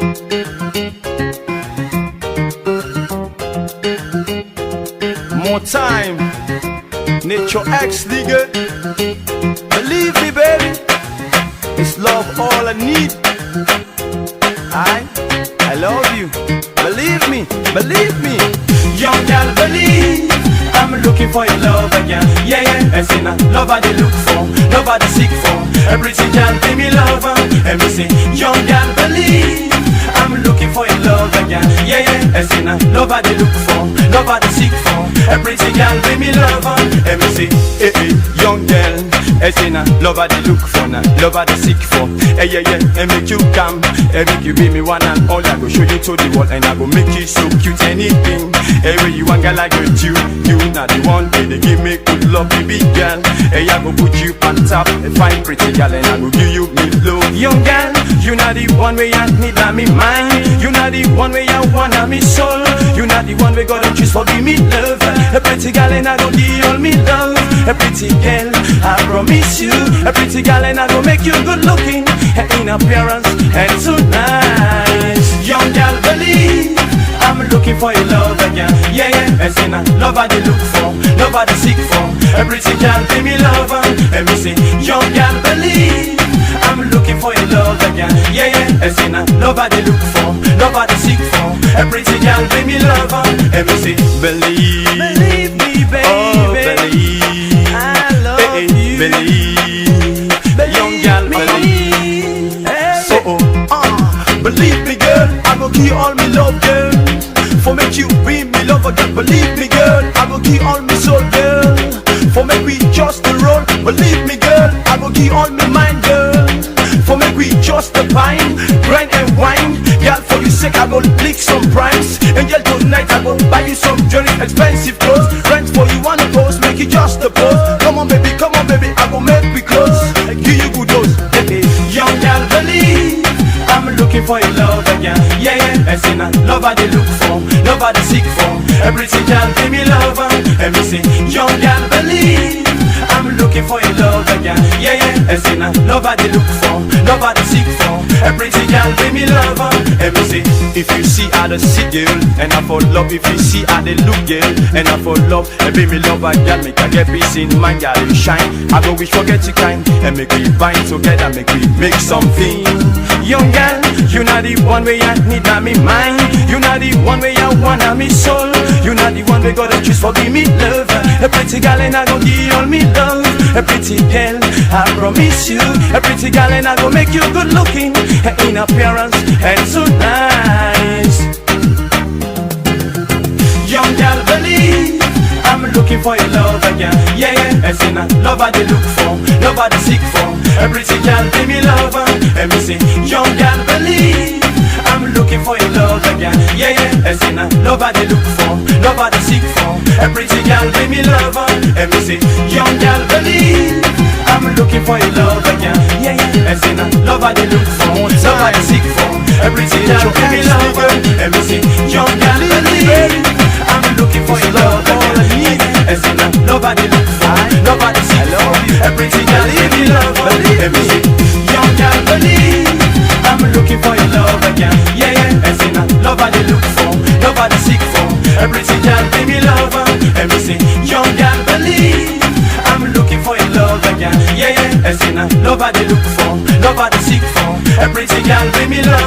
More time, Nature X nigga. Believe me, baby, it's love all I need. I love you. Believe me, believe me. Young girl, believe I'm looking for your love again. Yeah, yeah. And say, love I they look for, love I they seek for. A pretty girl, give me love. And me say, young girl, believe I'm looking for your love again. Yeah, yeah. And say, love I they look for, love I they seek for. A pretty girl, give me love. And me say, hey, hey, young girl. I say love I they look for, love I they seek for. Hey, yeah, yeah, and make you come, and make you be me one and all. I go show you to the world, and I go make you so cute. Anything, every you want girl like you not the one. They give me good love, baby girl. Hey, I go put you on top, a fine pretty girl, and I go give you me love. Young girl, you not the one way I need me mind. You not the one way I want me soul. You not the one way God don't choose for give me love. A pretty girl, and I go give all me love. A pretty girl, I promise you. A pretty girl, and I go make you good looking in appearance and so nice. Young girl, believe I'm looking for your love again. Yeah, yeah. And say love I they look for, love I they seek for. A pretty girl, give me love. And me say, young girl, believe I'm looking for your love again. Yeah, yeah. And say love I they look for, love I they seek for. A pretty girl, give me love. And me say, believe me, baby. Oh, believe I love you. Believe, young girl, believe. Hey. So, believe me, girl. I go give all me love, girl. For make you be me love again. Believe me, girl. I go give all me soul, girl. For make we just the roll. Believe me, girl. I go give all me mind, girl. For make we just the pine, grind and wine. Girl, for you sake I go lick some primes. And girl, tonight I go buy you some very expensive clothes. Rent for you on the post, make it just the post. Come on baby, I go make we close. I give you good dose. Hey, young girl, believe I'm looking for your love again. Yeah, yeah. And say love I they look for, love I they seek for. A pretty girl, give me love. And me say, young girl, believe I'm looking for your love again. Yeah, yeah. And say love I they look for, love I they seek for. A pretty girl, give me love. And me say, if you see how the see girl, and I fall love. If you see how they look girl, and I fall love. And be me love a girl, make I get peace in mind, girl you shine. I go wish forget you kind, and make we bind together, make we make something. Young girl, you not the one way I need me mind. You not the one way I want me soul. You not the one way God don't choose for give me love. A pretty girl and I go give all me love. A pretty girl, I promise you. A pretty girl and I go make you good looking in appearance and so nice. Young girl, believe I'm looking for your love again. Yeah, yeah. And say love I they look for, love I they seek for. A pretty girl, give me love. And me say, young girl, believe I'm looking for your love again. Yeah, yeah. And say love I they look for, love I they seek for. A pretty girl, give me love. And me say, young girl, believe I'm looking for your love again. Yeah, yeah. And say love I they look for, love I they seek for. A pretty girl, give me love. And me say, young girl, believe I'm looking for your love again. And say love I they look for, love I they seek for. A pretty girl, give me love. And me say,